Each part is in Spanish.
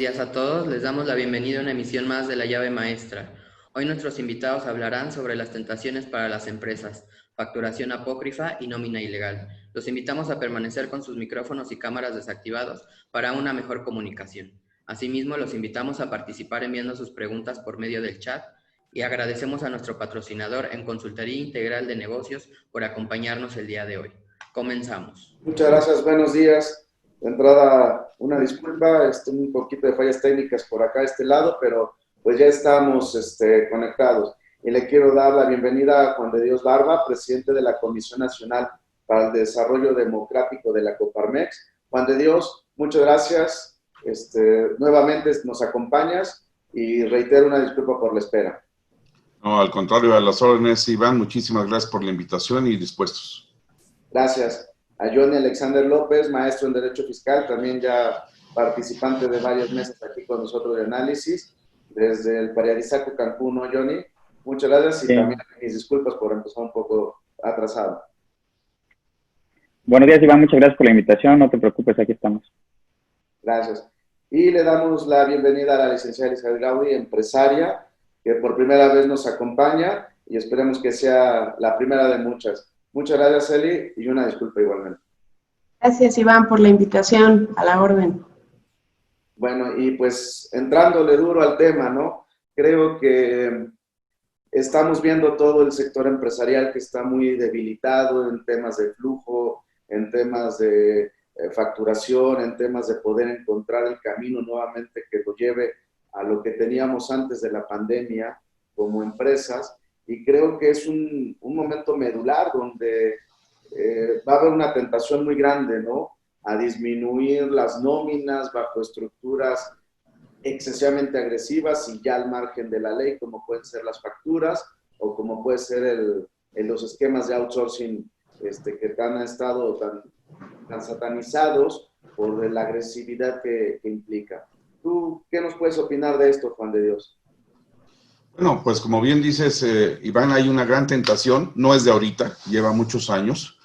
días a todos. Les damos la bienvenida a una emisión más de La Llave Maestra. Hoy nuestros invitados hablarán sobre las tentaciones para las empresas, facturación apócrifa y nómina ilegal. Los invitamos a permanecer con sus micrófonos y cámaras desactivados para una mejor comunicación. Asimismo, los invitamos a participar enviando sus preguntas por medio del chat y agradecemos a nuestro patrocinador en Consultoría Integral de Negocios por acompañarnos el día de hoy. Comenzamos. Muchas gracias, buenos días. De entrada, una disculpa, un poquito de fallas técnicas por acá, este lado, pero pues ya estamos conectados. Y le quiero dar la bienvenida a Juan de Dios Barba, presidente de la Comisión Nacional para el Desarrollo Democrático de la Coparmex. Juan de Dios, muchas gracias. Nuevamente nos acompañas y reitero una disculpa por la espera. No, al contrario, a las órdenes, Iván, muchísimas gracias por la invitación y dispuestos. Gracias. A Johnny Alexander López, maestro en Derecho Fiscal, también ya participante de varios meses aquí con nosotros de análisis, desde el Pariadisaco Cancún, ¿no, Johnny? Muchas gracias y sí. También mis disculpas por empezar un poco atrasado. Buenos días, Iván, muchas gracias por la invitación, no te preocupes, aquí estamos. Gracias. Y le damos la bienvenida a la licenciada Elizabeth Gaudi, empresaria, que por primera vez nos acompaña y esperemos que sea la primera de muchas. Muchas gracias, Eli, y una disculpa igualmente. Gracias, Iván, por la invitación, a la orden. Bueno, y pues entrándole duro al tema, ¿no? Creo que estamos viendo todo el sector empresarial que está muy debilitado en temas de flujo, en temas de facturación, en temas de poder encontrar el camino nuevamente que lo lleve a lo que teníamos antes de la pandemia como empresas. Y creo que es un momento medular donde va a haber una tentación muy grande, ¿no? A disminuir las nóminas bajo estructuras excesivamente agresivas y ya al margen de la ley, como pueden ser las facturas o como puede ser los esquemas de outsourcing que han estado tan satanizados por la agresividad que implica. ¿Tú qué nos puedes opinar de esto, Juan de Dios? Bueno, pues como bien dices, Iván, hay una gran tentación, no es de ahorita, lleva muchos años.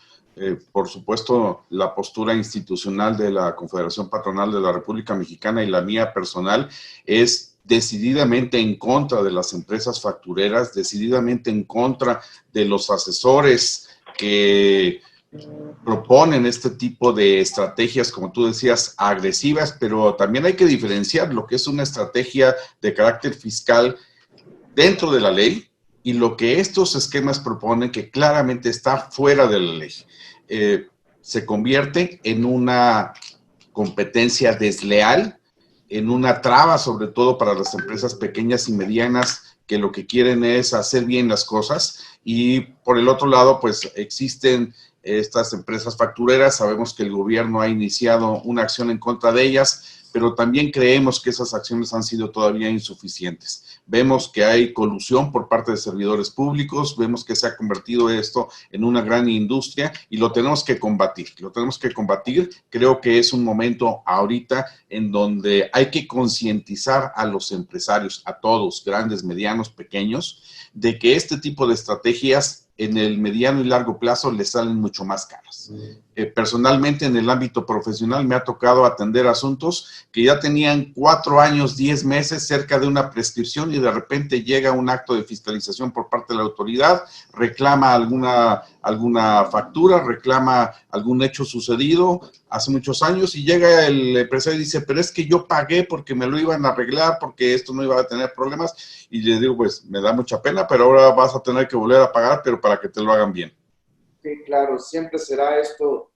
Por supuesto, la postura institucional de la Confederación Patronal de la República Mexicana y la mía personal es decididamente en contra de las empresas factureras, decididamente en contra de los asesores que proponen este tipo de estrategias, como tú decías, agresivas, pero también hay que diferenciar lo que es una estrategia de carácter fiscal dentro de la ley y lo que estos esquemas proponen que claramente está fuera de la ley. Se convierte en una competencia desleal, en una traba sobre todo para las empresas pequeñas y medianas que lo que quieren es hacer bien las cosas, y por el otro lado pues existen estas empresas factureras. Sabemos que el gobierno ha iniciado una acción en contra de ellas, pero también creemos que esas acciones han sido todavía insuficientes. Vemos que hay colusión por parte de servidores públicos, vemos que se ha convertido esto en una gran industria y lo tenemos que combatir. Lo tenemos que combatir. Creo que es un momento ahorita en donde hay que concientizar a los empresarios, a todos, grandes, medianos, pequeños, de que este tipo de estrategias en el mediano y largo plazo les salen mucho más caras. Personalmente, en el ámbito profesional, me ha tocado atender asuntos que ya tenían 4 años, 10 meses cerca de una prescripción y de repente llega un acto de fiscalización por parte de la autoridad, reclama alguna factura, reclama algún hecho sucedido hace muchos años y llega el empresario y dice, pero es que yo pagué porque me lo iban a arreglar, porque esto no iba a tener problemas. Y le digo, pues me da mucha pena, pero ahora vas a tener que volver a pagar, pero para que te lo hagan bien. Sí, claro, siempre será esto,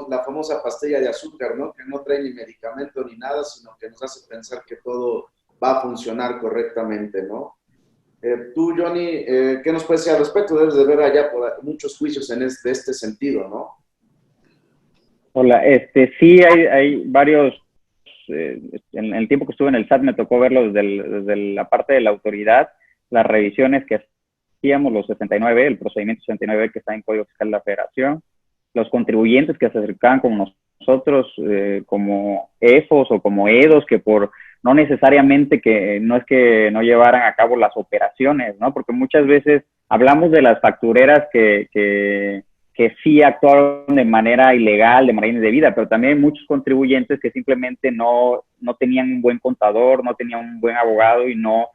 la famosa pastilla de azúcar, ¿no? Que no trae ni medicamento ni nada, sino que nos hace pensar que todo va a funcionar correctamente, ¿no? Tú, Johnny, ¿qué nos puedes decir al respecto? Debes de ver allá por muchos juicios de este sentido, ¿no? Hola, sí hay varios, en el tiempo que estuve en el SAT me tocó verlo desde la parte de la autoridad, las revisiones que hacíamos, los 69, el procedimiento 69 que está en Código Fiscal de la Federación, los contribuyentes que se acercaban con nosotros como EFOS o como EDOS, que por no necesariamente no es que no llevaran a cabo las operaciones, ¿no? Porque muchas veces hablamos de las factureras que que sí actuaron de manera ilegal, de manera indebida, pero también hay muchos contribuyentes que simplemente no tenían un buen contador, no tenían un buen abogado y no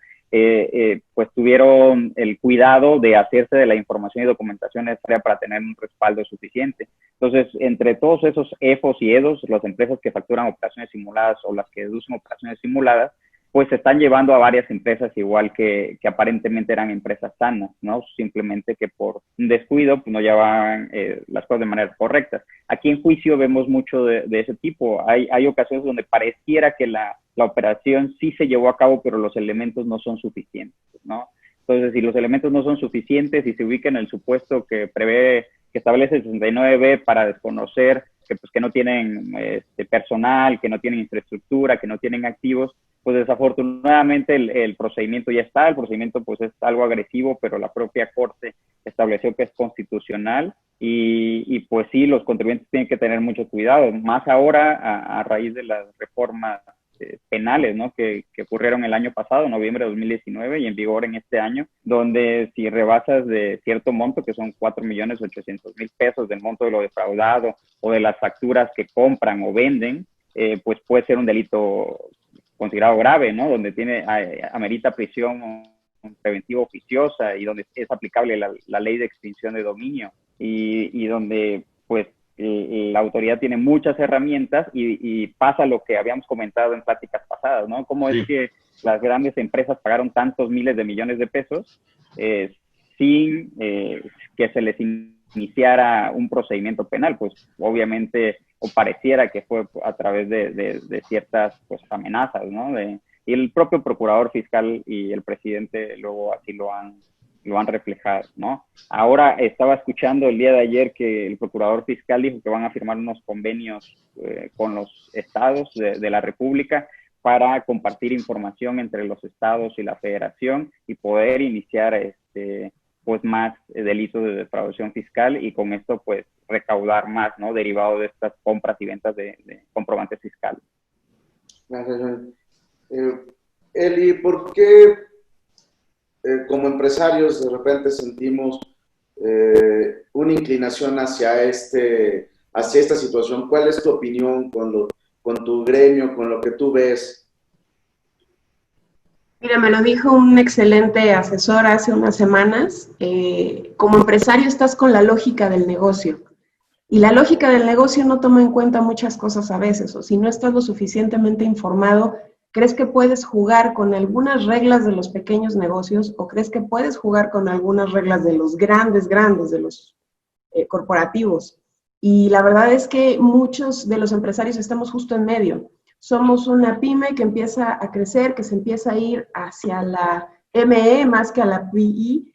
pues tuvieron el cuidado de hacerse de la información y documentación necesaria para tener un respaldo suficiente. Entonces, entre todos esos EFOS y EDOS, las empresas que facturan operaciones simuladas o las que deducen operaciones simuladas, pues se están llevando a varias empresas igual que aparentemente eran empresas sanas, ¿no? Simplemente que por un descuido pues, no llevaban las cosas de manera correcta. Aquí en juicio vemos mucho de ese tipo. Hay ocasiones donde pareciera que la operación sí se llevó a cabo, pero los elementos no son suficientes, ¿no? Entonces, si los elementos no son suficientes y se ubica en el supuesto que prevé, que establece el 69B para desconocer que no tienen personal, que no tienen infraestructura, que no tienen activos, pues desafortunadamente el procedimiento ya está, el procedimiento pues es algo agresivo, pero la propia Corte estableció que es constitucional y pues sí, los contribuyentes tienen que tener mucho cuidado, más ahora a raíz de las reformas penales, ¿no? que ocurrieron el año pasado, noviembre de 2019, y en vigor en este año, donde si rebasas de cierto monto, que son 4.800.000 pesos del monto de lo defraudado o de las facturas que compran o venden, pues puede ser un delito considerado grave, ¿no? Donde amerita prisión preventiva oficiosa y donde es aplicable la ley de extinción de dominio y donde pues la autoridad tiene muchas herramientas y pasa lo que habíamos comentado en pláticas pasadas, ¿no? Cómo es que las grandes empresas pagaron tantos miles de millones de pesos sin que se les iniciara un procedimiento penal, pues obviamente o pareciera que fue a través de ciertas pues, amenazas, ¿no? Y el propio procurador fiscal y el presidente luego así lo han reflejado, ¿no? Ahora estaba escuchando el día de ayer que el procurador fiscal dijo que van a firmar unos convenios con los estados de la República para compartir información entre los estados y la federación y poder iniciar pues más delitos de defraudación fiscal y con esto pues recaudar más, ¿no? Derivado de estas compras y ventas de comprobantes fiscales. Gracias, Eli, ¿por qué como empresarios de repente sentimos una inclinación hacia esta situación? ¿Cuál es tu opinión con tu gremio, con lo que tú ves? Mira, me lo dijo un excelente asesor hace unas semanas. Como empresario estás con la lógica del negocio. Y la lógica del negocio no toma en cuenta muchas cosas a veces. O si no estás lo suficientemente informado, ¿crees que puedes jugar con algunas reglas de los pequeños negocios o crees que puedes jugar con algunas reglas de los grandes, de los corporativos? Y la verdad es que muchos de los empresarios estamos justo en medio. Somos una pyme que empieza a crecer, que se empieza a ir hacia la ME más que a la PI,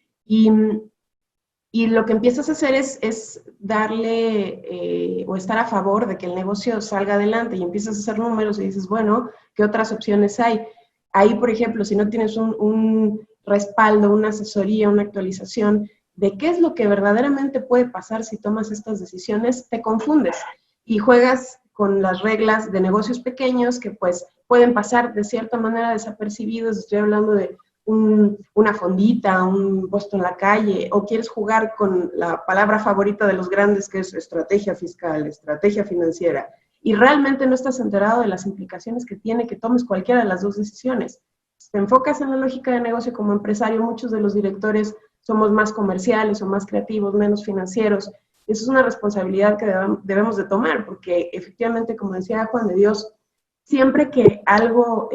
y lo que empiezas a hacer es darle o estar a favor de que el negocio salga adelante y empiezas a hacer números y dices, bueno, ¿qué otras opciones hay? Ahí, por ejemplo, si no tienes un respaldo, una asesoría, una actualización de qué es lo que verdaderamente puede pasar si tomas estas decisiones, te confundes y juegas con las reglas de negocios pequeños que pues pueden pasar de cierta manera desapercibidos. Estoy hablando de una fondita, un puesto en la calle, o quieres jugar con la palabra favorita de los grandes que es estrategia fiscal, estrategia financiera, y realmente no estás enterado de las implicaciones que tiene que tomes cualquiera de las dos decisiones. Si te enfocas en la lógica de negocio como empresario, muchos de los directores somos más comerciales o más creativos, menos financieros. Eso es una responsabilidad que debemos de tomar, porque efectivamente, como decía Juan de Dios, siempre que algo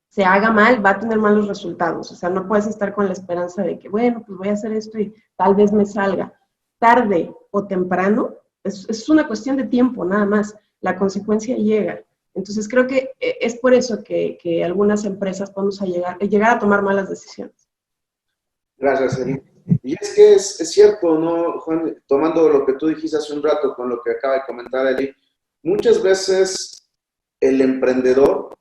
se haga mal, va a tener malos resultados. O sea, no puedes estar con la esperanza de que, bueno, pues voy a hacer esto y tal vez me salga. Tarde o temprano, es una cuestión de tiempo nada más. La consecuencia llega. Entonces, creo que es por eso que algunas empresas podemos llegar a tomar malas decisiones. Gracias, Eli. Y es que es cierto, ¿no, Juan? Tomando lo que tú dijiste hace un rato con lo que acaba de comentar Eli, muchas veces el emprendedor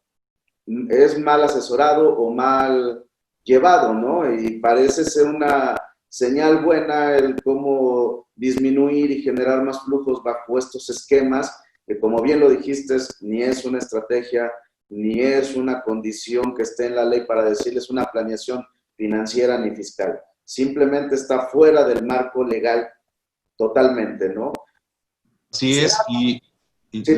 es mal asesorado o mal llevado, ¿no? Y parece ser una señal buena el cómo disminuir y generar más flujos bajo estos esquemas, que como bien lo dijiste, ni es una estrategia, ni es una condición que esté en la ley para decirles una planeación financiera ni fiscal. Simplemente está fuera del marco legal totalmente, ¿no? Así es, y Sí,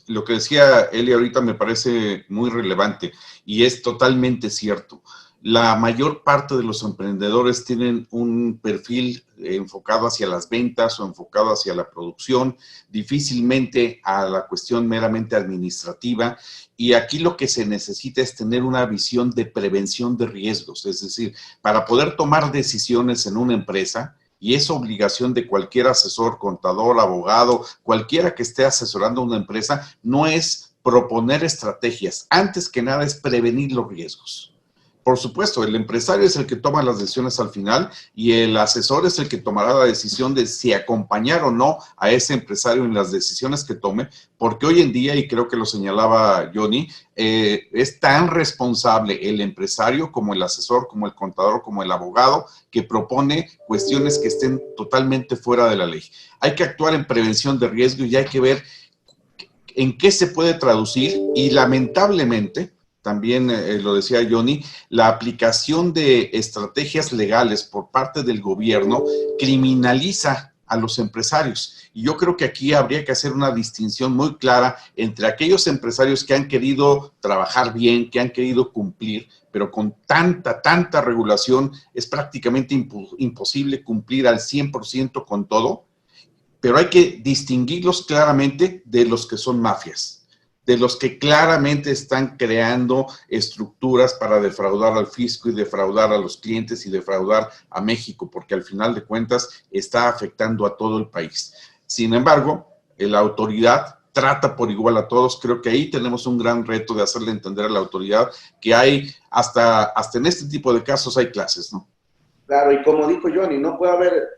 lo que decía Eli ahorita me parece muy relevante y es totalmente cierto. La mayor parte de los emprendedores tienen un perfil enfocado hacia las ventas o enfocado hacia la producción, difícilmente a la cuestión meramente administrativa. Y aquí lo que se necesita es tener una visión de prevención de riesgos, es decir, para poder tomar decisiones en una empresa, y es obligación de cualquier asesor, contador, abogado, cualquiera que esté asesorando a una empresa, no es proponer estrategias, antes que nada es prevenir los riesgos. Por supuesto, el empresario es el que toma las decisiones al final y el asesor es el que tomará la decisión de si acompañar o no a ese empresario en las decisiones que tome, porque hoy en día, y creo que lo señalaba Johnny, es tan responsable el empresario como el asesor, como el contador, como el abogado, que propone cuestiones que estén totalmente fuera de la ley. Hay que actuar en prevención de riesgo y hay que ver en qué se puede traducir y lamentablemente, también lo decía Johnny, la aplicación de estrategias legales por parte del gobierno criminaliza a los empresarios. Y yo creo que aquí habría que hacer una distinción muy clara entre aquellos empresarios que han querido trabajar bien, que han querido cumplir, pero con tanta regulación es prácticamente imposible cumplir al 100% con todo, pero hay que distinguirlos claramente de los que son mafias, de los que claramente están creando estructuras para defraudar al fisco y defraudar a los clientes y defraudar a México, porque al final de cuentas está afectando a todo el país. Sin embargo, la autoridad trata por igual a todos. Creo que ahí tenemos un gran reto de hacerle entender a la autoridad que hay, hasta en este tipo de casos hay clases, ¿no? Claro, y como dijo Johnny, no puede haber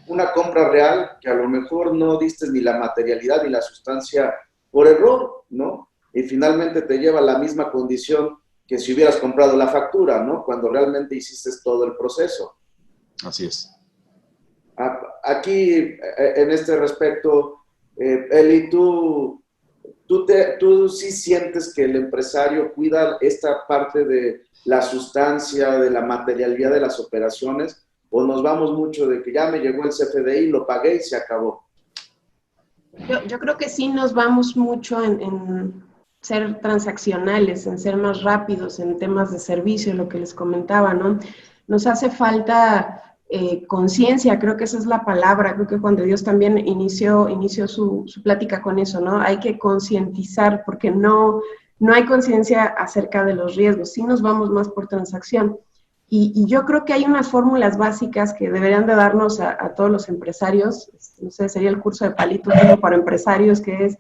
una compra real que a lo mejor no diste ni la materialidad ni la sustancia por error, ¿no? Y finalmente te lleva a la misma condición que si hubieras comprado la factura, ¿no? Cuando realmente hiciste todo el proceso. Así es. Aquí, en este respecto, Eli, ¿tú sí sientes que el empresario cuida esta parte de la sustancia, de la materialidad de las operaciones, o nos vamos mucho de que ya me llegó el CFDI, lo pagué y se acabó? Yo creo que sí nos vamos mucho en ser transaccionales, en ser más rápidos en temas de servicio, lo que les comentaba, ¿no? Nos hace falta conciencia, creo que esa es la palabra. Creo que Juan de Dios también inició su plática con eso, ¿no? Hay que concientizar porque no hay conciencia acerca de los riesgos, sí nos vamos más por transacción. Y yo creo que hay unas fórmulas básicas que deberían de darnos a todos los empresarios. No sé, sería el curso de palitos para empresarios, que es,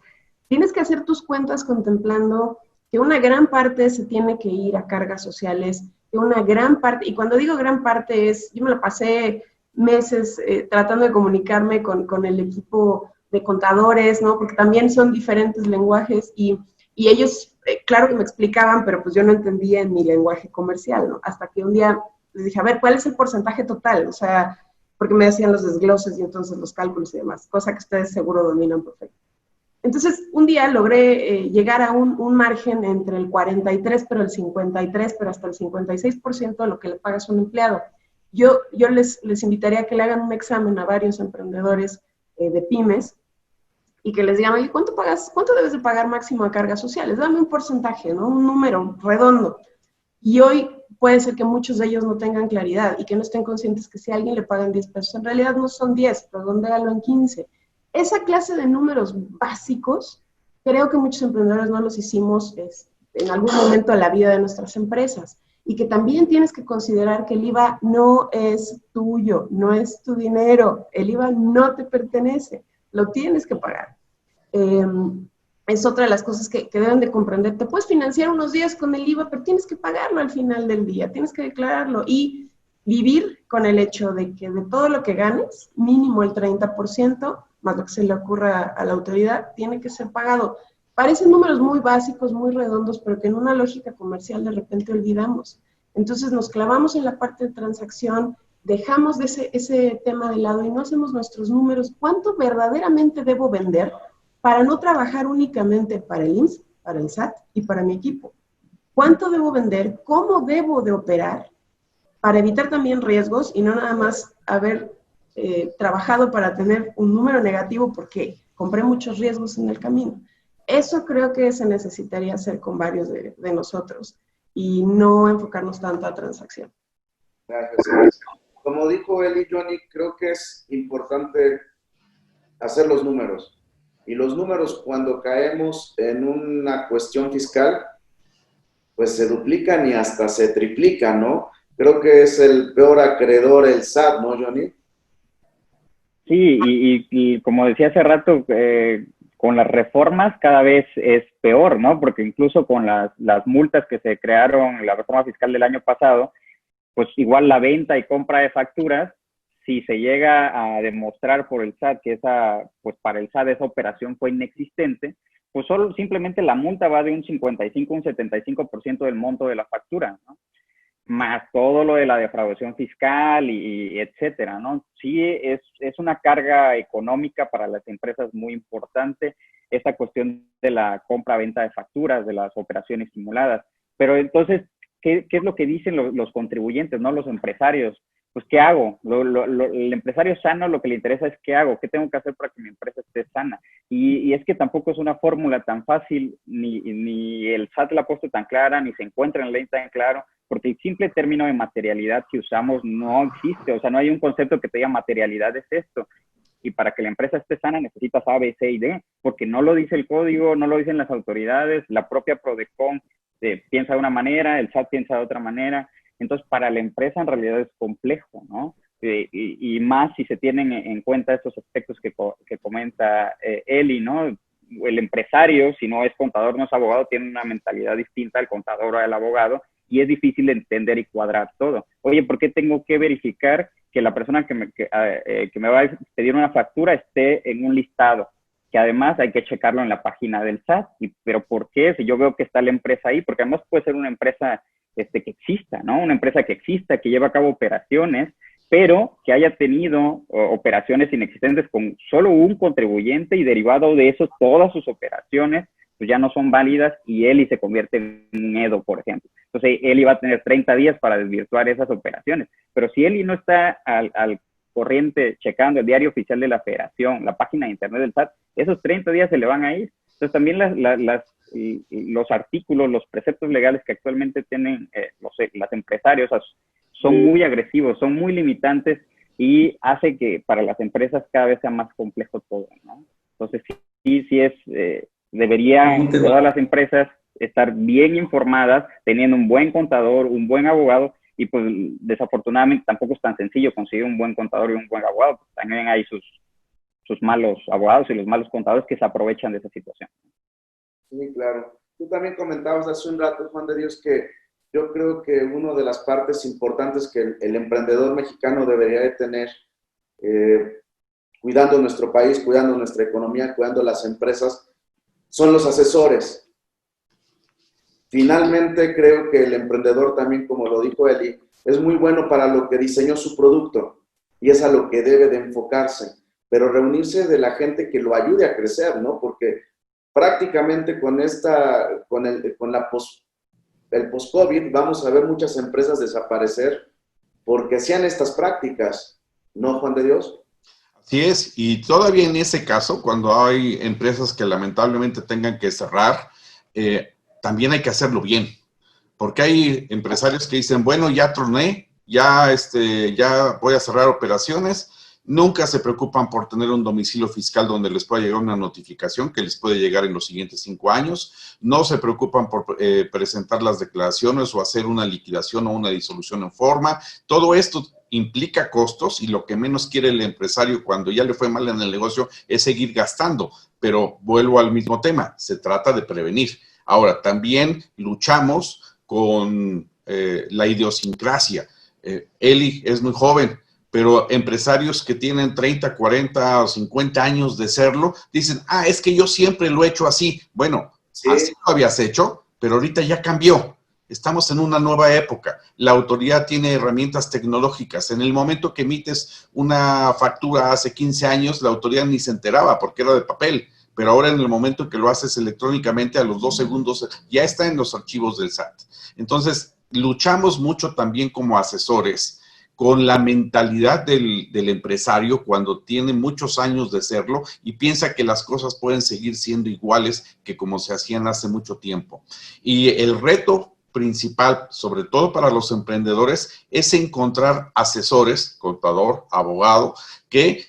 tienes que hacer tus cuentas contemplando que una gran parte se tiene que ir a cargas sociales, que una gran parte, y cuando digo gran parte es, yo me la pasé meses tratando de comunicarme con el equipo de contadores, ¿no? Porque también son diferentes lenguajes y ellos, claro que me explicaban, pero pues yo no entendía en mi lenguaje comercial, ¿no? Hasta que un día les dije, a ver, ¿cuál es el porcentaje total? O sea, porque me hacían los desgloses y entonces los cálculos y demás, cosa que ustedes seguro dominan perfecto. Entonces, un día logré llegar a un margen entre el 43, pero el 53, pero hasta el 56% de lo que le pagas a un empleado. Yo les invitaría a que le hagan un examen a varios emprendedores de pymes y que les digan, oye, ¿cuánto debes de pagar máximo a cargas sociales? Dame un porcentaje, ¿no? Un número redondo. Y hoy puede ser que muchos de ellos no tengan claridad y que no estén conscientes que si a alguien le pagan 10 pesos, en realidad no son 10, redóndalo en 15. Esa clase de números básicos, creo que muchos emprendedores no los hicimos en algún momento de la vida de nuestras empresas. Y que también tienes que considerar que el IVA no es tuyo, no es tu dinero. El IVA no te pertenece, lo tienes que pagar. Es otra de las cosas que deben de comprender. Te puedes financiar unos días con el IVA, pero tienes que pagarlo al final del día, tienes que declararlo y vivir con el hecho de que de todo lo que ganes, mínimo el 30%, más lo que se le ocurra a la autoridad, tiene que ser pagado. Parecen números muy básicos, muy redondos, pero que en una lógica comercial de repente olvidamos. Entonces nos clavamos en la parte de transacción, dejamos ese tema de lado y no hacemos nuestros números. ¿Cuánto verdaderamente debo vender para no trabajar únicamente para el IMSS, para el SAT y para mi equipo? ¿Cuánto debo vender? ¿Cómo debo de operar? Para evitar también riesgos y no nada más, a ver, trabajado para tener un número negativo porque compré muchos riesgos en el camino. Eso creo que se necesitaría hacer con varios de nosotros y no enfocarnos tanto a transacción. Gracias. Como dijo Eli, Johnny, creo que es importante hacer los números. Y los números, cuando caemos en una cuestión fiscal, pues se duplican y hasta se triplican, ¿no? Creo que es el peor acreedor el SAT, ¿no, Johnny? Sí, y como decía hace rato, con las reformas cada vez es peor, ¿no? Porque incluso con las multas que se crearon, la reforma fiscal del año pasado, pues igual la venta y compra de facturas, si se llega a demostrar por el SAT que pues para el SAT esa operación fue inexistente, pues solo simplemente la multa va de un 55, un 75% del monto de la factura, ¿no? Más todo lo de la defraudación fiscal y etcétera, ¿no? Sí, es una carga económica para las empresas muy importante, esta cuestión de la compra-venta de facturas, de las operaciones simuladas. Pero entonces, ¿qué es lo que dicen los contribuyentes, ¿no? Los empresarios. Pues, ¿qué hago? El empresario sano lo que le interesa es ¿qué hago? ¿Qué tengo que hacer para que mi empresa esté sana? Y es que tampoco es una fórmula tan fácil, ni el SAT la ha puesto tan clara, ni se encuentra en la ley tan claro, porque el simple término de materialidad que usamos no existe, o sea, no hay un concepto que te diga materialidad es esto. Y para que la empresa esté sana necesitas A, B, C y D, porque no lo dice el código, no lo dicen las autoridades, la propia Prodecon piensa de una manera, el SAT piensa de otra manera. Entonces, para la empresa en realidad es complejo, ¿no? Y más si se tienen en cuenta estos aspectos que comenta Eli, ¿no? El empresario, si no es contador, no es abogado, tiene una mentalidad distinta al contador o al abogado, y es difícil de entender y cuadrar todo. Oye, ¿por qué tengo que verificar que la persona que me va a pedir una factura esté en un listado? Que además hay que checarlo en la página del SAT. ¿Pero por qué? Si yo veo que está la empresa ahí, porque además puede ser una empresa que exista, ¿no? Una empresa que exista, que lleva a cabo operaciones, pero que haya tenido operaciones inexistentes con solo un contribuyente y derivado de eso todas sus operaciones pues ya no son válidas y Eli se convierte en un EDO, por ejemplo. Entonces, Eli va a tener 30 días para desvirtuar esas operaciones. Pero si Eli no está al corriente checando el diario oficial de la federación, la página de internet del SAT, esos 30 días se le van a ir. Entonces, también los artículos, los preceptos legales que actualmente tienen los empresarios son muy agresivos, son muy limitantes y hace que para las empresas cada vez sea más complejo todo, ¿no? Entonces, deberían todas las empresas estar bien informadas, teniendo un buen contador, un buen abogado, y pues desafortunadamente tampoco es tan sencillo conseguir un buen contador y un buen abogado, pues también hay sus malos abogados y los malos contadores que se aprovechan de esa situación. Sí, claro. Tú también comentabas hace un rato, Juan de Dios, que yo creo que una de las partes importantes que el emprendedor mexicano debería de tener, cuidando nuestro país, cuidando nuestra economía, cuidando las empresas, son los asesores. Finalmente, creo que el emprendedor también, como lo dijo Eli, es muy bueno para lo que diseñó su producto y es a lo que debe de enfocarse, pero reunirse de la gente que lo ayude a crecer, ¿no? Porque prácticamente con el post-COVID vamos a ver muchas empresas desaparecer porque hacían estas prácticas, ¿no, Juan de Dios? Así es, y todavía en ese caso, cuando hay empresas que lamentablemente tengan que cerrar, también hay que hacerlo bien, porque hay empresarios que dicen, bueno, ya troné, ya voy a cerrar operaciones, nunca se preocupan por tener un domicilio fiscal donde les pueda llegar una notificación que les puede llegar en los siguientes 5 años, no se preocupan por presentar las declaraciones o hacer una liquidación o una disolución en forma. Todo esto implica costos y lo que menos quiere el empresario cuando ya le fue mal en el negocio es seguir gastando, pero vuelvo al mismo tema, se trata de prevenir. Ahora, también luchamos con la idiosincrasia. Eli es muy joven, pero empresarios que tienen 30, 40 o 50 años de serlo, dicen, es que yo siempre lo he hecho así. Bueno, sí, así lo habías hecho, pero ahorita ya cambió. Estamos en una nueva época. La autoridad tiene herramientas tecnológicas. En el momento que emites una factura hace 15 años, la autoridad ni se enteraba porque era de papel. Pero ahora en el momento en que lo haces electrónicamente, a los 2 segundos, ya está en los archivos del SAT. Entonces, luchamos mucho también como asesores con la mentalidad del empresario cuando tiene muchos años de serlo y piensa que las cosas pueden seguir siendo iguales que como se hacían hace mucho tiempo. Y el reto principal, sobre todo para los emprendedores, es encontrar asesores, contador, abogado, que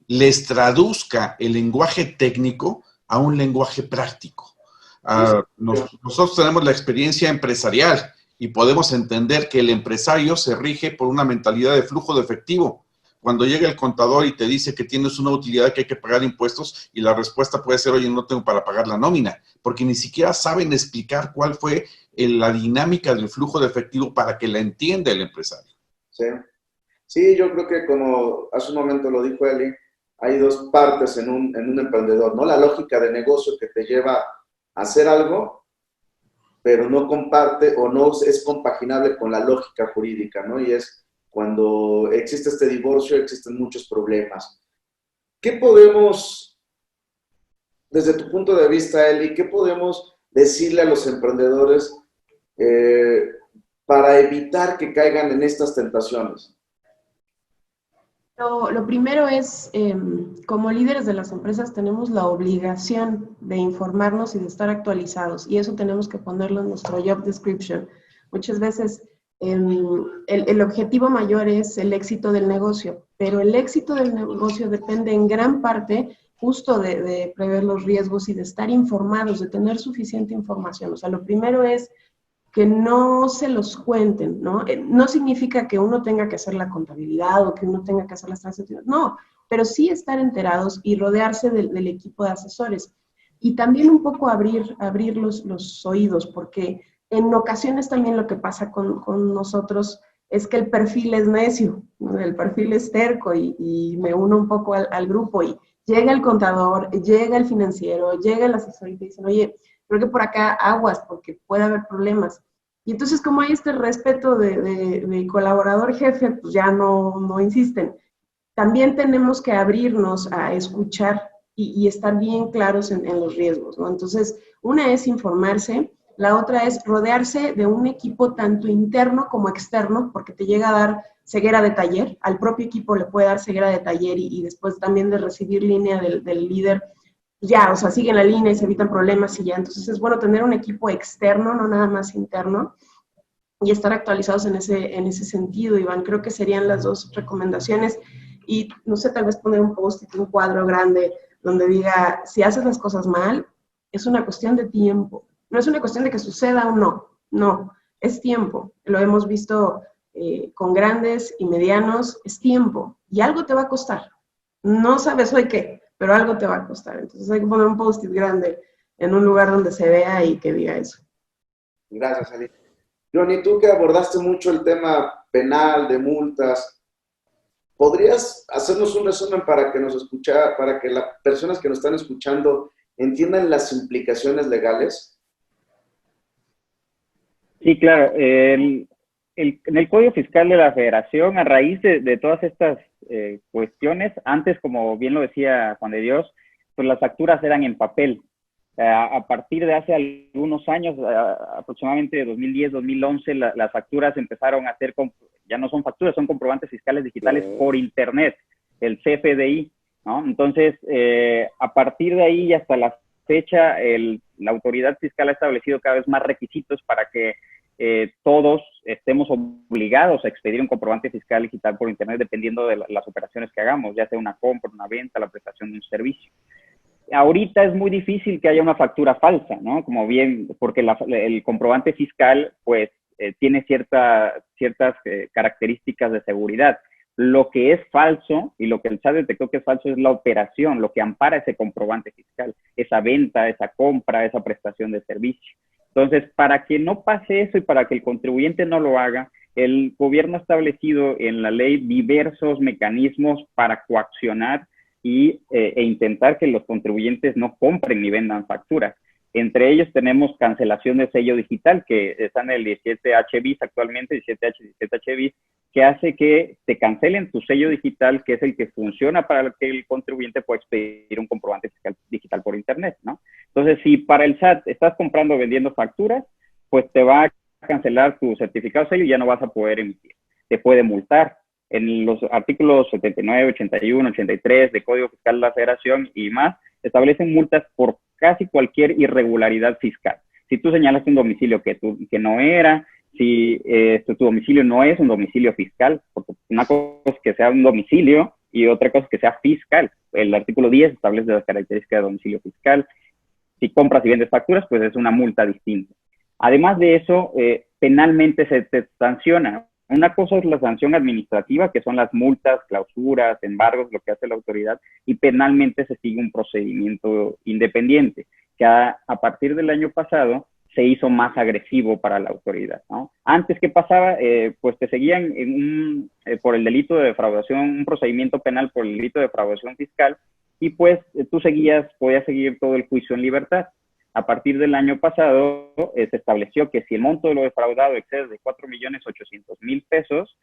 les traduzca el lenguaje técnico a un lenguaje práctico. Nosotros tenemos la experiencia empresarial y podemos entender que el empresario se rige por una mentalidad de flujo de efectivo. Cuando llega el contador y te dice que tienes una utilidad que hay que pagar impuestos y la respuesta puede ser, oye, no tengo para pagar la nómina, porque ni siquiera saben explicar cuál fue la dinámica del flujo de efectivo para que la entienda el empresario. Sí. Sí, yo creo que como hace un momento lo dijo Eli, hay dos partes en un emprendedor, ¿no? La lógica de negocio que te lleva a hacer algo, pero no comparte o no es compaginable con la lógica jurídica, ¿no? Y es cuando existe este divorcio, existen muchos problemas. ¿Qué podemos, desde tu punto de vista, Eli, qué podemos decirle a los emprendedores para evitar que caigan en estas tentaciones? Lo primero es, como líderes de las empresas tenemos la obligación de informarnos y de estar actualizados, y eso tenemos que ponerlo en nuestro job description. Muchas veces el objetivo mayor es el éxito del negocio, pero el éxito del negocio depende en gran parte justo de prever los riesgos y de estar informados, de tener suficiente información. O sea, lo primero es que no se los cuenten, ¿no? No significa que uno tenga que hacer la contabilidad o que uno tenga que hacer las transacciones, no, pero sí estar enterados y rodearse del equipo de asesores. Y también un poco abrir los oídos, porque en ocasiones también lo que pasa con nosotros es que el perfil es necio, ¿no? El perfil es terco y me uno un poco al grupo y llega el contador, llega el financiero, llega el asesor y te dicen, oye, creo que por acá aguas porque puede haber problemas. Y entonces, como hay este respeto de colaborador jefe, pues ya no insisten. También tenemos que abrirnos a escuchar y estar bien claros en los riesgos, ¿no? Entonces, una es informarse, la otra es rodearse de un equipo tanto interno como externo, porque te llega a dar ceguera de taller, al propio equipo le puede dar ceguera de taller y después también de recibir línea del líder, ya, o sea, siguen la línea y se evitan problemas y ya. Entonces es bueno tener un equipo externo, no nada más interno, y estar actualizados en ese sentido, Iván. Creo que serían las dos recomendaciones. Y no sé, tal vez poner un post-it, un cuadro grande donde diga, si haces las cosas mal, es una cuestión de tiempo. No es una cuestión de que suceda o no, es tiempo. Lo hemos visto con grandes y medianos, es tiempo. Y algo te va a costar. No sabes hoy qué, pero algo te va a costar. Entonces hay que poner un post-it grande en un lugar donde se vea y que diga eso. Gracias, Eli. Johnny, tú que abordaste mucho el tema penal, de multas, ¿podrías hacernos un resumen para que para que las personas que nos están escuchando entiendan las implicaciones legales? Sí, claro. En el Código Fiscal de la Federación, a raíz de todas estas cuestiones, antes, como bien lo decía Juan de Dios, pues las facturas eran en papel. A partir de hace algunos años, aproximadamente 2010, 2011, las facturas empezaron a ser, ya no son facturas, son comprobantes fiscales digitales por Internet, el CFDI, ¿no? Entonces, a partir de ahí y hasta la fecha, la autoridad fiscal ha establecido cada vez más requisitos para que todos estemos obligados a expedir un comprobante fiscal digital por Internet dependiendo de las operaciones que hagamos, ya sea una compra, una venta, la prestación de un servicio. Ahorita es muy difícil que haya una factura falsa, ¿no? Como bien, porque el comprobante fiscal, pues, tiene ciertas características de seguridad. Lo que es falso y lo que el SAT detectó que es falso es la operación, lo que ampara ese comprobante fiscal, esa venta, esa compra, esa prestación de servicio. Entonces, para que no pase eso y para que el contribuyente no lo haga, el gobierno ha establecido en la ley diversos mecanismos para coaccionar e intentar que los contribuyentes no compren ni vendan facturas. Entre ellos tenemos cancelación de sello digital, que está en el 17H bis actualmente, 17H, 17H bis, que hace que te cancelen tu sello digital, que es el que funciona para que el contribuyente pueda expedir un comprobante fiscal digital por Internet, ¿no? Entonces, si para el SAT estás comprando o vendiendo facturas, pues te va a cancelar tu certificado de sello y ya no vas a poder emitir. Te puede multar. En los artículos 79, 81, 83 de Código Fiscal de la Federación y más, establecen multas por casi cualquier irregularidad fiscal. Si tú señalaste un domicilio que no era, si tu domicilio no es un domicilio fiscal, porque una cosa es que sea un domicilio y otra cosa es que sea fiscal. El artículo 10 establece las características de domicilio fiscal. Si compras y vendes facturas, pues es una multa distinta. Además de eso, penalmente se te sanciona. Una cosa es la sanción administrativa, que son las multas, clausuras, embargos, lo que hace la autoridad, y penalmente se sigue un procedimiento independiente, que a partir del año pasado se hizo más agresivo para la autoridad, ¿no? Antes, ¿qué pasaba? Pues te seguían por el delito de defraudación, un procedimiento penal por el delito de defraudación fiscal, y pues tú podías seguir todo el juicio en libertad. A partir del año pasado se estableció que si el monto de lo defraudado excede de 4.800.000 pesos,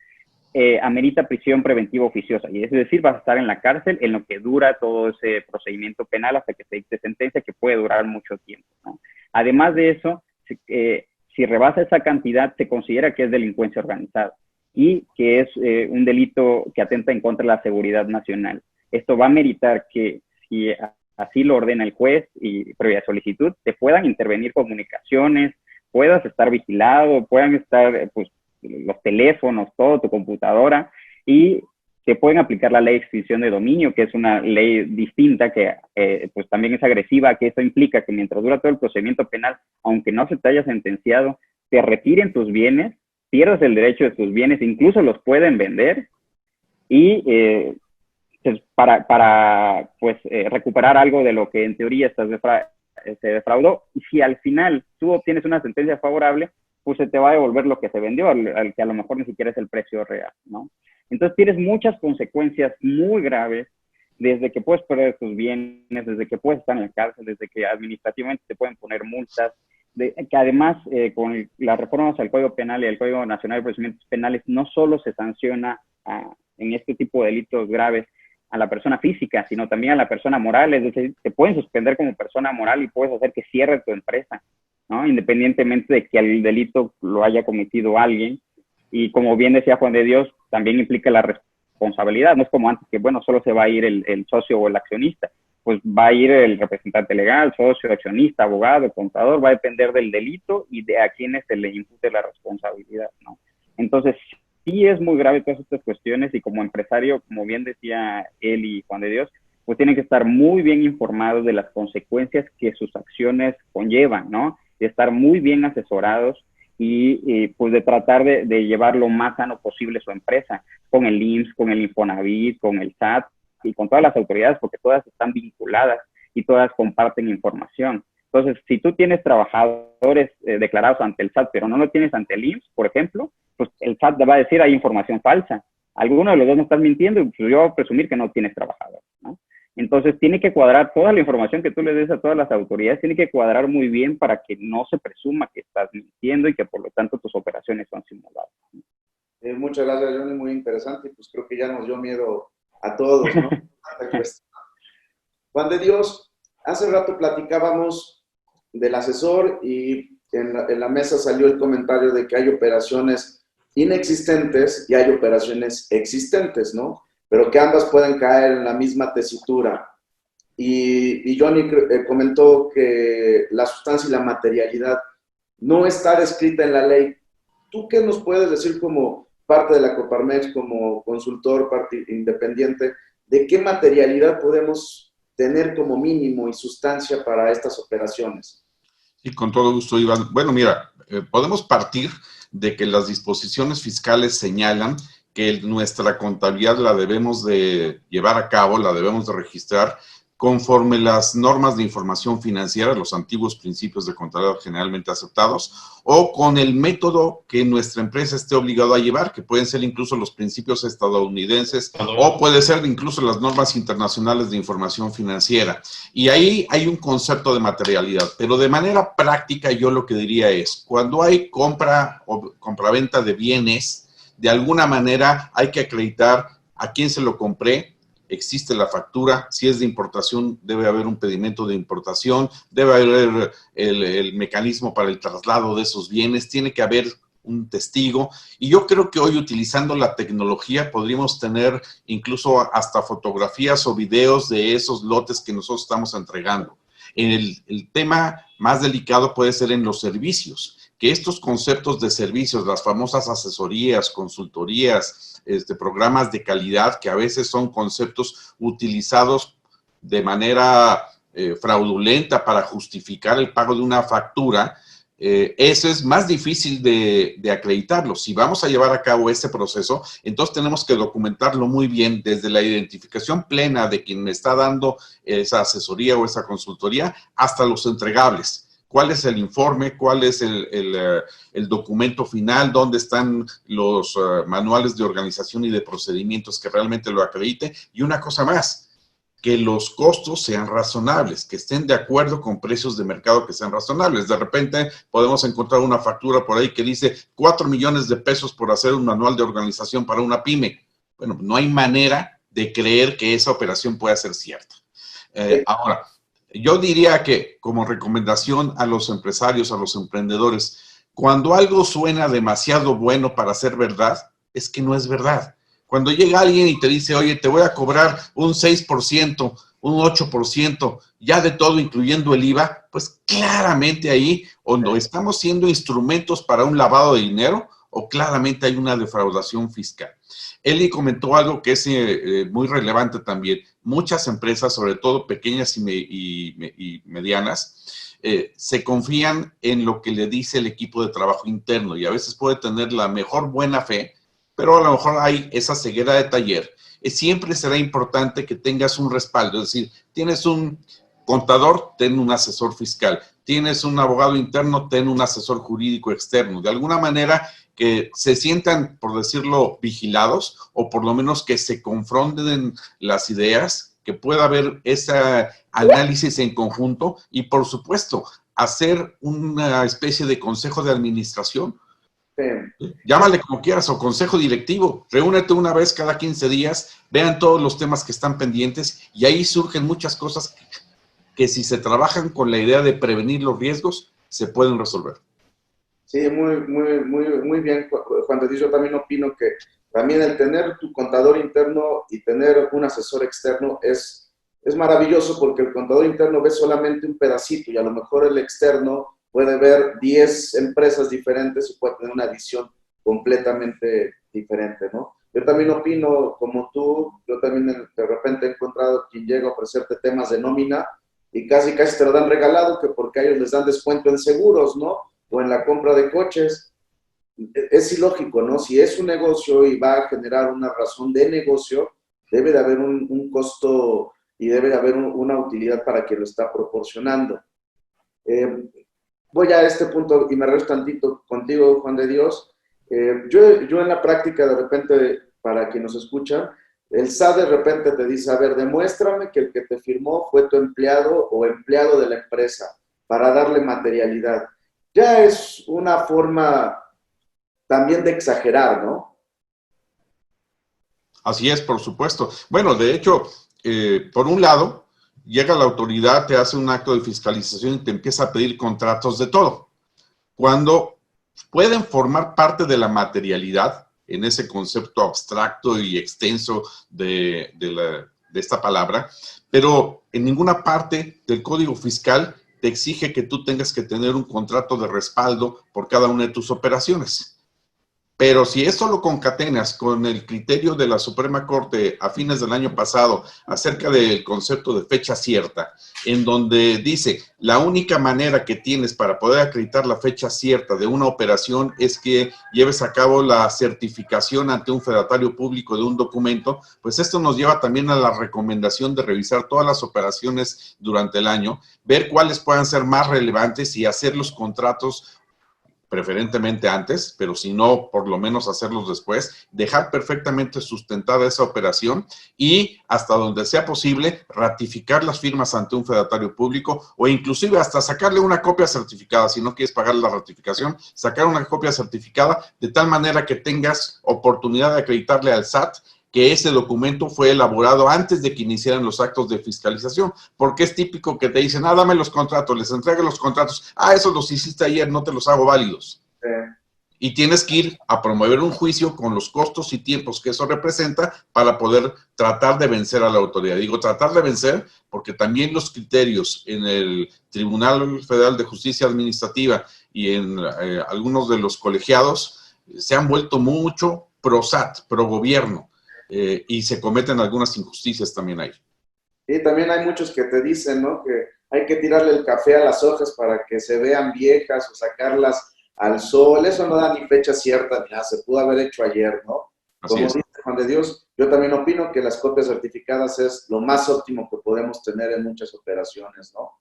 amerita prisión preventiva oficiosa. Y es decir, vas a estar en la cárcel en lo que dura todo ese procedimiento penal hasta que se dicte sentencia, que puede durar mucho tiempo, ¿no? Además de eso, si rebasa esa cantidad, se considera que es delincuencia organizada y que es un delito que atenta en contra de la seguridad nacional. Esto va a meritar que, si así lo ordena el juez y previa solicitud, te puedan intervenir comunicaciones, puedas estar vigilado, puedan estar pues, los teléfonos, todo, tu computadora, y te pueden aplicar la ley de extinción de dominio, que es una ley distinta que pues también es agresiva, que esto implica que mientras dura todo el procedimiento penal, aunque no se te haya sentenciado, te retiren tus bienes, pierdas el derecho de tus bienes, incluso los pueden vender, y para recuperar algo de lo que en teoría se defraudó, y si al final tú obtienes una sentencia favorable, pues se te va a devolver lo que se vendió, al que a lo mejor ni siquiera es el precio real, ¿no? Entonces tienes muchas consecuencias muy graves, desde que puedes perder tus bienes, desde que puedes estar en la cárcel, desde que administrativamente te pueden poner multas, que además con las reformas al Código Penal y al Código Nacional de Procedimientos Penales no solo se sanciona en este tipo de delitos graves a la persona física, sino también a la persona moral, es decir, te pueden suspender como persona moral y puedes hacer que cierre tu empresa, ¿no? Independientemente de que el delito lo haya cometido alguien. Y como bien decía Juan de Dios, también implica la responsabilidad. No es como antes que, bueno, solo se va a ir el socio o el accionista. Pues va a ir el representante legal, socio, accionista, abogado, contador. Va a depender del delito y de a quienes se le impute la responsabilidad, ¿no? Entonces, sí es muy grave todas estas cuestiones, y como empresario, como bien decía él y Juan de Dios, pues tienen que estar muy bien informados de las consecuencias que sus acciones conllevan, ¿no? De estar muy bien asesorados y pues de tratar de llevar lo más sano posible su empresa, con el IMSS, con el Infonavit, con el SAT y con todas las autoridades, porque todas están vinculadas y todas comparten información. Entonces, si tú tienes trabajadores declarados ante el SAT, pero no lo tienes ante el IMSS, por ejemplo, pues el SAT te va a decir hay información falsa. Alguno de los dos no estás mintiendo, y pues yo voy a presumir que no tienes trabajadores, ¿no? Entonces, tiene que cuadrar toda la información que tú le des a todas las autoridades, tiene que cuadrar muy bien para que no se presuma que estás mintiendo y que, por lo tanto, tus operaciones son simuladas. Muchas gracias, Johnny, muy interesante, y pues creo que ya nos dio miedo a todos, ¿no? Juan de Dios, hace rato platicábamos del asesor y en la mesa salió el comentario de que hay operaciones inexistentes y hay operaciones existentes, ¿no? Pero que ambas pueden caer en la misma tesitura. Y Johnny comentó que la sustancia y la materialidad no está descrita en la ley. ¿Tú qué nos puedes decir como parte de la Coparmex, como consultor, parte independiente, de qué materialidad podemos tener como mínimo y sustancia para estas operaciones? Sí, con todo gusto, Iván. Bueno, mira, podemos partir de que las disposiciones fiscales señalan que nuestra contabilidad la debemos de llevar a cabo, la debemos de registrar conforme las normas de información financiera, los antiguos principios de contabilidad generalmente aceptados, o con el método que nuestra empresa esté obligada a llevar, que pueden ser incluso los principios estadounidenses, o puede ser incluso las normas internacionales de información financiera. Y ahí hay un concepto de materialidad, pero de manera práctica yo lo que diría es, cuando hay compra o compraventa de bienes, de alguna manera hay que acreditar a quién se lo compré, existe la factura, si es de importación debe haber un pedimento de importación, debe haber el mecanismo para el traslado de esos bienes, tiene que haber un testigo. Y yo creo que hoy, utilizando la tecnología, podríamos tener incluso hasta fotografías o videos de esos lotes que nosotros estamos entregando. El tema más delicado puede ser en los servicios, que estos conceptos de servicios, las famosas asesorías, consultorías, programas de calidad, que a veces son conceptos utilizados de manera fraudulenta para justificar el pago de una factura, eso es más difícil de acreditarlo. Si vamos a llevar a cabo ese proceso, entonces tenemos que documentarlo muy bien desde la identificación plena de quien me está dando esa asesoría o esa consultoría hasta los entregables. ¿Cuál es el informe? ¿Cuál es el documento final? ¿Dónde están los manuales de organización y de procedimientos que realmente lo acredite? Y una cosa más, que los costos sean razonables, que estén de acuerdo con precios de mercado que sean razonables. De repente podemos encontrar una factura por ahí que dice 4 millones de pesos por hacer un manual de organización para una pyme. Bueno, no hay manera de creer que esa operación pueda ser cierta. Ahora, yo diría que como recomendación a los empresarios, a los emprendedores, cuando algo suena demasiado bueno para ser verdad, es que no es verdad. Cuando llega alguien y te dice, oye, te voy a cobrar un 6%, un 8%, ya de todo, incluyendo el IVA, pues claramente ahí o no estamos siendo instrumentos para un lavado de dinero o claramente hay una defraudación fiscal. Eli comentó algo que es muy relevante también. Muchas empresas, sobre todo pequeñas y medianas, se confían en lo que le dice el equipo de trabajo interno y a veces puede tener la mejor buena fe, pero a lo mejor hay esa ceguera de taller. Siempre será importante que tengas un respaldo, es decir, tienes un contador, ten un asesor fiscal, tienes un abogado interno, ten un asesor jurídico externo, de alguna manera que se sientan, por decirlo, vigilados o por lo menos que se confronten las ideas, que pueda haber ese análisis en conjunto y, por supuesto, hacer una especie de consejo de administración. Llámale como quieras, o consejo directivo, reúnete una vez cada 15 días, vean todos los temas que están pendientes y ahí surgen muchas cosas que si se trabajan con la idea de prevenir los riesgos, se pueden resolver. Sí, muy bien, Juan de Dios. Yo también opino que también el tener tu contador interno y tener un asesor externo es maravilloso, porque el contador interno ve solamente un pedacito y a lo mejor el externo puede ver 10 empresas diferentes y puede tener una visión completamente diferente, ¿no? Yo también opino como tú, yo también de repente he encontrado quien llega a ofrecerte temas de nómina y casi te lo dan regalado, que porque a ellos les dan descuento en seguros, ¿no? O en la compra de coches. Es ilógico, ¿no? Si es un negocio y va a generar una razón de negocio, debe de haber un costo y debe de haber una utilidad para quien lo está proporcionando. Voy a este punto y me regreso tantito contigo, Juan de Dios. Yo en la práctica, de repente, para quien nos escucha, el SAT de repente te dice, a ver, demuéstrame que el que te firmó fue tu empleado o empleado de la empresa para darle materialidad. Ya es una forma también de exagerar, ¿no? Así es, por supuesto. Bueno, de hecho, por un lado, llega la autoridad, te hace un acto de fiscalización y te empieza a pedir contratos de todo. Cuando pueden formar parte de la materialidad, en ese concepto abstracto y extenso de esta palabra, pero en ninguna parte del Código Fiscal te exige que tú tengas que tener un contrato de respaldo por cada una de tus operaciones. Pero si eso lo concatenas con el criterio de la Suprema Corte a fines del año pasado acerca del concepto de fecha cierta, en donde dice la única manera que tienes para poder acreditar la fecha cierta de una operación es que lleves a cabo la certificación ante un fedatario público de un documento, pues esto nos lleva también a la recomendación de revisar todas las operaciones durante el año, ver cuáles puedan ser más relevantes y hacer los contratos preferentemente antes, pero si no, por lo menos hacerlos después, dejar perfectamente sustentada esa operación y hasta donde sea posible ratificar las firmas ante un fedatario público o inclusive hasta sacarle una copia certificada, si no quieres pagar la ratificación, sacar una copia certificada de tal manera que tengas oportunidad de acreditarle al SAT que ese documento fue elaborado antes de que iniciaran los actos de fiscalización, porque es típico que te dicen, dame los contratos, les entregue los contratos, eso los hiciste ayer, no te los hago válidos. y tienes que ir a promover un juicio con los costos y tiempos que eso representa para poder tratar de vencer a la autoridad. Digo tratar de vencer porque también los criterios en el Tribunal Federal de Justicia Administrativa y en algunos de los colegiados se han vuelto mucho pro SAT, pro gobierno, y se cometen algunas injusticias también ahí. Y también hay muchos que te dicen, ¿no? Que hay que tirarle el café a las hojas para que se vean viejas o sacarlas al sol. Eso no da ni fecha cierta ni nada, se pudo haber hecho ayer, ¿no? Así Como es. dice Juan de Dios, yo también opino que las copias certificadas es lo más óptimo que podemos tener en muchas operaciones, ¿no?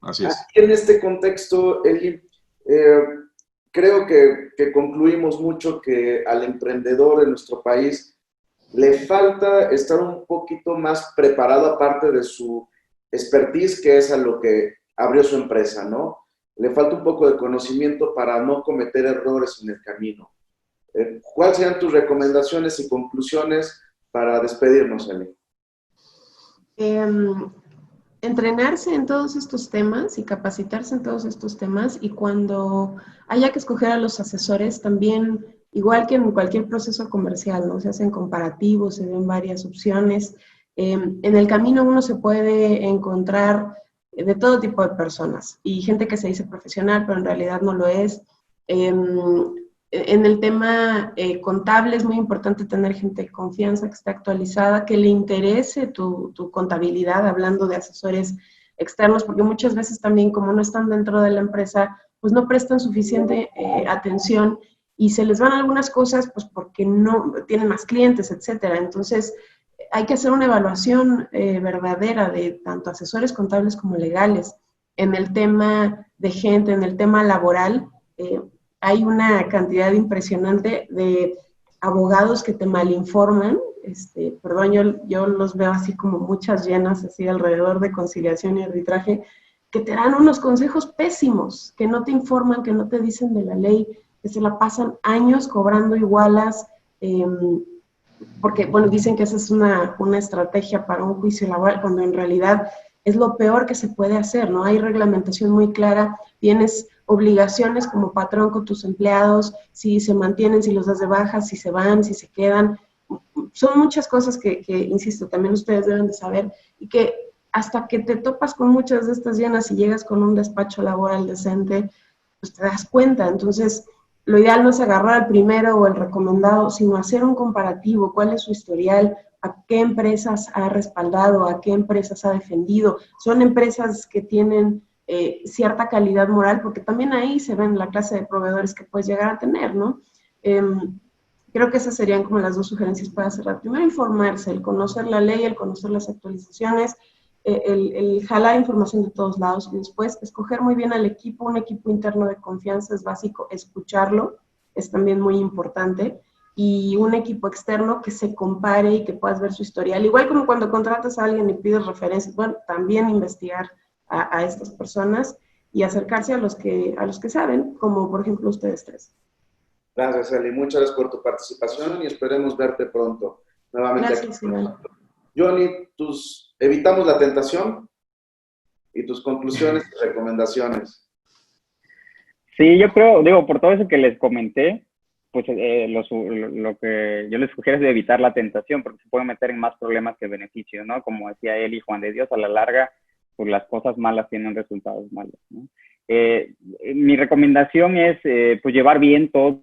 Así es. Aquí en este contexto, Eli, creo que concluimos mucho que al emprendedor en nuestro país le falta estar un poquito más preparado aparte de su expertise, que es a lo que abrió su empresa, ¿no? Le falta un poco de conocimiento para no cometer errores en el camino. ¿Cuáles serían tus recomendaciones y conclusiones para despedirnos, Eli? Entrenarse en todos estos temas y capacitarse en todos estos temas, y cuando haya que escoger a los asesores también, igual que en cualquier proceso comercial, ¿no? Se hacen comparativos, se ven varias opciones. En el camino uno se puede encontrar de todo tipo de personas y gente que se dice profesional, pero en realidad no lo es. En el tema contable es muy importante tener gente de confianza que esté actualizada, que le interese tu contabilidad, hablando de asesores externos, porque muchas veces también, como no están dentro de la empresa, pues no prestan suficiente atención y se les van algunas cosas pues porque no tienen más clientes, etcétera. Entonces, hay que hacer una evaluación verdadera de tanto asesores contables como legales. En el tema de gente, en el tema laboral, hay una cantidad impresionante de abogados que te malinforman. Perdón, yo los veo así como muchas llenas, así alrededor de conciliación y arbitraje, que te dan unos consejos pésimos, que no te informan, que no te dicen de la ley, que se la pasan años cobrando igualas, porque, bueno, dicen que esa es una estrategia para un juicio laboral, cuando en realidad es lo peor que se puede hacer, ¿no? Hay reglamentación muy clara, tienes obligaciones como patrón con tus empleados, si se mantienen, si los das de baja, si se van, si se quedan. Son muchas cosas que, insisto, también ustedes deben de saber, y que hasta que te topas con muchas de estas llenas y llegas con un despacho laboral decente, pues te das cuenta. Entonces, lo ideal no es agarrar el primero o el recomendado, sino hacer un comparativo, cuál es su historial, a qué empresas ha respaldado, a qué empresas ha defendido. Son empresas que tienen cierta calidad moral, porque también ahí se ven la clase de proveedores que puedes llegar a tener, ¿no? Creo que esas serían como las dos sugerencias para cerrar. Primero, informarse, el conocer la ley, el conocer las actualizaciones, el jalar información de todos lados, y después escoger muy bien al equipo. Un equipo interno de confianza es básico, escucharlo es también muy importante, y un equipo externo que se compare y que puedas ver su historial. Igual como cuando contratas a alguien y pides referencias, bueno, también investigar a estas personas y acercarse a los que saben, como por ejemplo ustedes tres. Gracias, Eli. Muchas gracias por tu participación y esperemos verte pronto nuevamente. Gracias, Iván. Johnny, evitamos la tentación y tus conclusiones y recomendaciones. Sí, yo creo, digo, por todo eso que les comenté, pues lo que yo les sugiero es de evitar la tentación, porque se pueden meter en más problemas que beneficios, ¿no? Como decía él y Juan de Dios, a la larga, pues las cosas malas tienen resultados malos, ¿no? Mi recomendación es pues llevar bien toda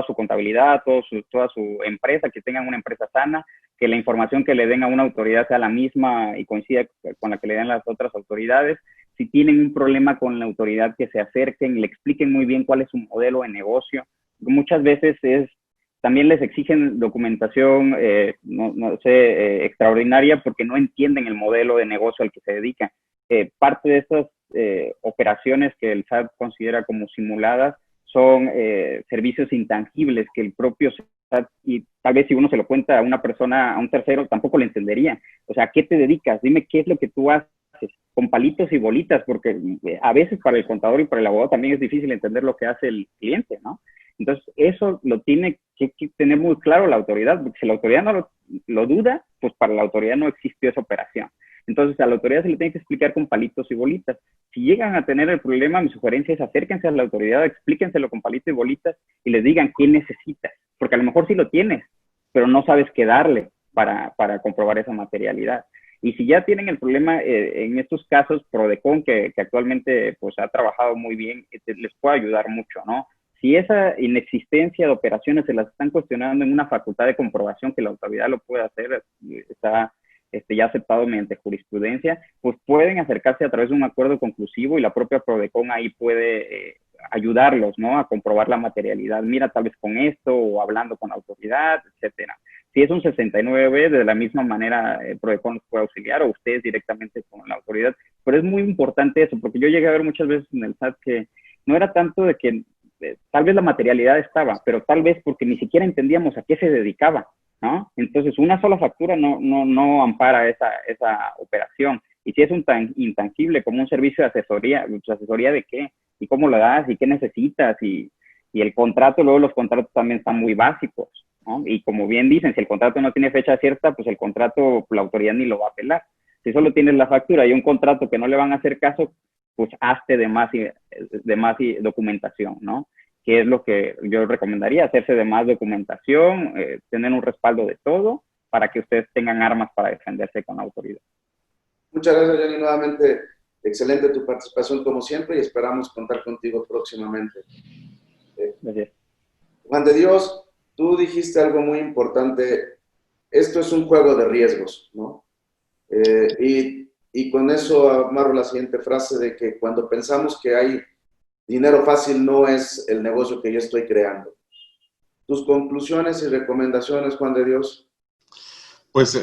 su contabilidad, toda su empresa, que tengan una empresa sana, que la información que le den a una autoridad sea la misma y coincida con la que le den las otras autoridades. Si tienen un problema con la autoridad, que se acerquen, le expliquen muy bien cuál es su modelo de negocio. Muchas veces también les exigen documentación, extraordinaria, porque no entienden el modelo de negocio al que se dedican. Parte de estas operaciones que el SAT considera como simuladas son servicios intangibles que el propio SAT, y tal vez si uno se lo cuenta a una persona, a un tercero, tampoco lo entendería. O sea, ¿a qué te dedicas? Dime qué es lo que tú haces, con palitos y bolitas, porque a veces para el contador y para el abogado también es difícil entender lo que hace el cliente, ¿no? Entonces, eso lo tiene que tener muy claro la autoridad, porque si la autoridad no lo duda, pues para la autoridad no existió esa operación. Entonces, a la autoridad se le tiene que explicar con palitos y bolitas. Si llegan a tener el problema, mi sugerencia es acérquense a la autoridad, explíquenselo con palitos y bolitas y les digan qué necesitas. Porque a lo mejor sí lo tienes, pero no sabes qué darle para comprobar esa materialidad. Y si ya tienen el problema, en estos casos, Prodecon, que actualmente pues, ha trabajado muy bien, les puede ayudar mucho, ¿no? Si esa inexistencia de operaciones se las están cuestionando en una facultad de comprobación que la autoridad lo puede hacer, está ya aceptado mediante jurisprudencia, pues pueden acercarse a través de un acuerdo conclusivo y la propia Prodecon ahí puede ayudarlos, ¿no? A comprobar la materialidad. Mira, tal vez con esto o hablando con la autoridad, etcétera. Si es un 69B, de la misma manera Prodecon los puede auxiliar o ustedes directamente con la autoridad. Pero es muy importante eso, porque yo llegué a ver muchas veces en el SAT que no era tanto de que tal vez la materialidad estaba, pero tal vez porque ni siquiera entendíamos a qué se dedicaba, ¿no? Entonces, una sola factura no ampara esa operación. Y si es un tan intangible como un servicio de asesoría, pues, ¿asesoría de qué? ¿Y cómo lo das? ¿Y qué necesitas? Y el contrato, luego los contratos también están muy básicos, ¿no? Y como bien dicen, si el contrato no tiene fecha cierta, pues el contrato, la autoridad ni lo va a apelar. Si solo tienes la factura y un contrato que no le van a hacer caso, pues hazte de más documentación, ¿no? Que es lo que yo recomendaría, hacerse de más documentación, tener un respaldo de todo, para que ustedes tengan armas para defenderse con la autoridad. Muchas gracias, Johnny. Nuevamente, excelente tu participación como siempre y esperamos contar contigo próximamente. Gracias. Juan de Dios, tú dijiste algo muy importante. Esto es un juego de riesgos, ¿no? Y con eso amarro la siguiente frase de que cuando pensamos que hay dinero fácil no es el negocio que yo estoy creando. ¿Tus conclusiones y recomendaciones, Juan de Dios? Pues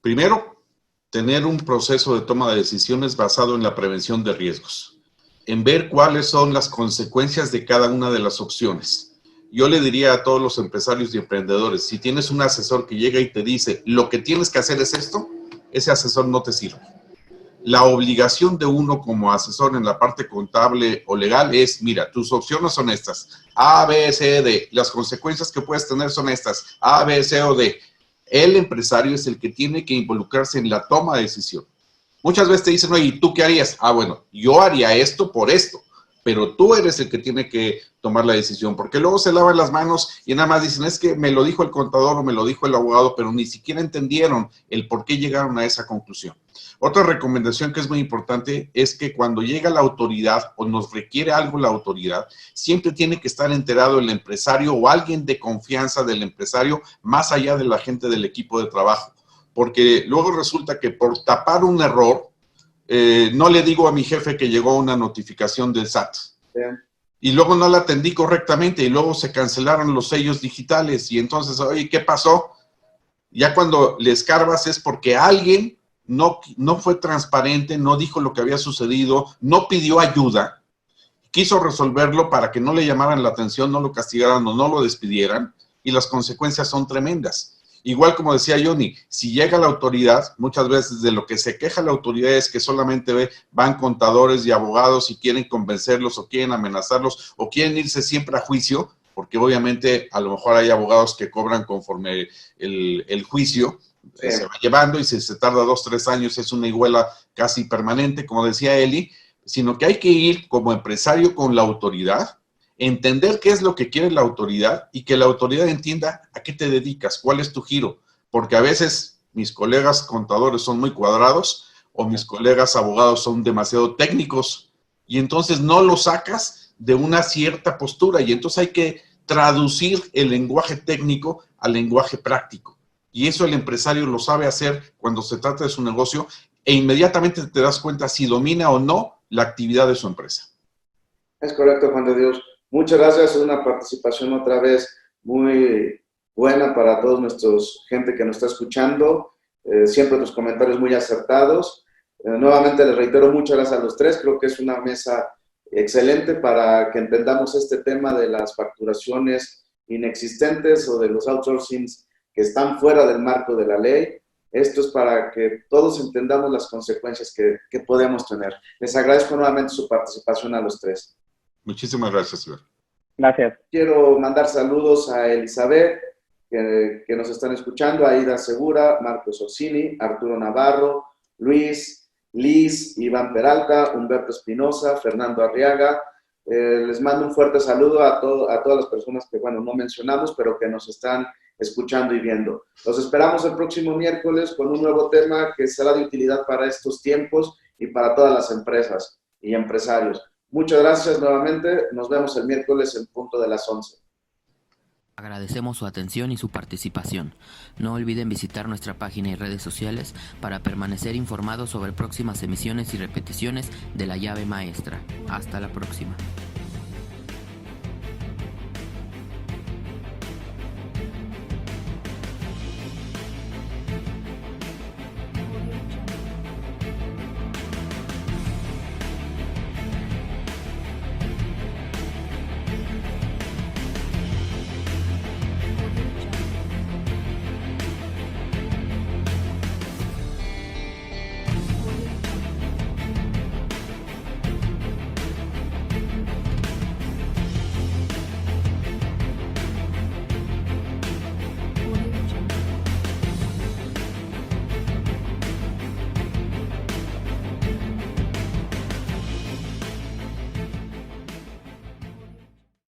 primero, tener un proceso de toma de decisiones basado en la prevención de riesgos, en ver cuáles son las consecuencias de cada una de las opciones. Yo le diría a todos los empresarios y emprendedores, si tienes un asesor que llega y te dice, lo que tienes que hacer es esto, ese asesor no te sirve. La obligación de uno como asesor en la parte contable o legal es, mira, tus opciones son estas, A, B, C, D, las consecuencias que puedes tener son estas, A, B, C o D. El empresario es el que tiene que involucrarse en la toma de decisión. Muchas veces te dicen, oye, ¿y tú qué harías? Ah, bueno, yo haría esto por esto, pero tú eres el que tiene que tomar la decisión, porque luego se lavan las manos y nada más dicen, es que me lo dijo el contador o me lo dijo el abogado, pero ni siquiera entendieron el por qué llegaron a esa conclusión. Otra recomendación que es muy importante es que cuando llega la autoridad o nos requiere algo la autoridad, siempre tiene que estar enterado el empresario o alguien de confianza del empresario, más allá de la gente del equipo de trabajo. Porque luego resulta que por tapar un error, no le digo a mi jefe que llegó una notificación del SAT. Bien. Y luego no la atendí correctamente y luego se cancelaron los sellos digitales y entonces, oye, ¿qué pasó? Ya cuando le escarbas es porque alguien no fue transparente, no dijo lo que había sucedido, no pidió ayuda, quiso resolverlo para que no le llamaran la atención, no lo castigaran o no lo despidieran, y las consecuencias son tremendas. Igual como decía Johnny, si llega la autoridad, muchas veces de lo que se queja la autoridad es que solamente van contadores y abogados y quieren convencerlos o quieren amenazarlos o quieren irse siempre a juicio, porque obviamente a lo mejor hay abogados que cobran conforme el juicio, se va llevando y si se tarda 2 o 3 años es una iguala casi permanente, como decía Eli, sino que hay que ir como empresario con la autoridad, entender qué es lo que quiere la autoridad y que la autoridad entienda a qué te dedicas, cuál es tu giro, porque a veces mis colegas contadores son muy cuadrados o mis colegas abogados son demasiado técnicos y entonces no lo sacas de una cierta postura y entonces hay que traducir el lenguaje técnico al lenguaje práctico. Y eso el empresario lo sabe hacer cuando se trata de su negocio e inmediatamente te das cuenta si domina o no la actividad de su empresa. Es correcto, Juan de Dios. Muchas gracias. Es una participación otra vez muy buena para todos nuestros gente que nos está escuchando. Siempre tus comentarios muy acertados. Nuevamente les reitero muchas gracias a los tres. Creo que es una mesa excelente para que entendamos este tema de las facturaciones inexistentes o de los outsourcings que están fuera del marco de la ley. Esto es para que todos entendamos las consecuencias que podemos tener. Les agradezco nuevamente su participación a los tres. Muchísimas gracias, señor. Gracias. Quiero mandar saludos a Elizabeth, que nos están escuchando, a Aida Segura, Marcos Orsini, Arturo Navarro, Luis, Liz, Iván Peralta, Humberto Espinosa, Fernando Arriaga. Les mando un fuerte saludo a todas las personas que, bueno, no mencionamos, pero que nos están escuchando y viendo. Los esperamos el próximo miércoles con un nuevo tema que será de utilidad para estos tiempos y para todas las empresas y empresarios. Muchas gracias nuevamente. Nos vemos el miércoles en punto de las 11. Agradecemos su atención y su participación. No olviden visitar nuestra página y redes sociales para permanecer informados sobre próximas emisiones y repeticiones de La Llave Maestra. Hasta la próxima.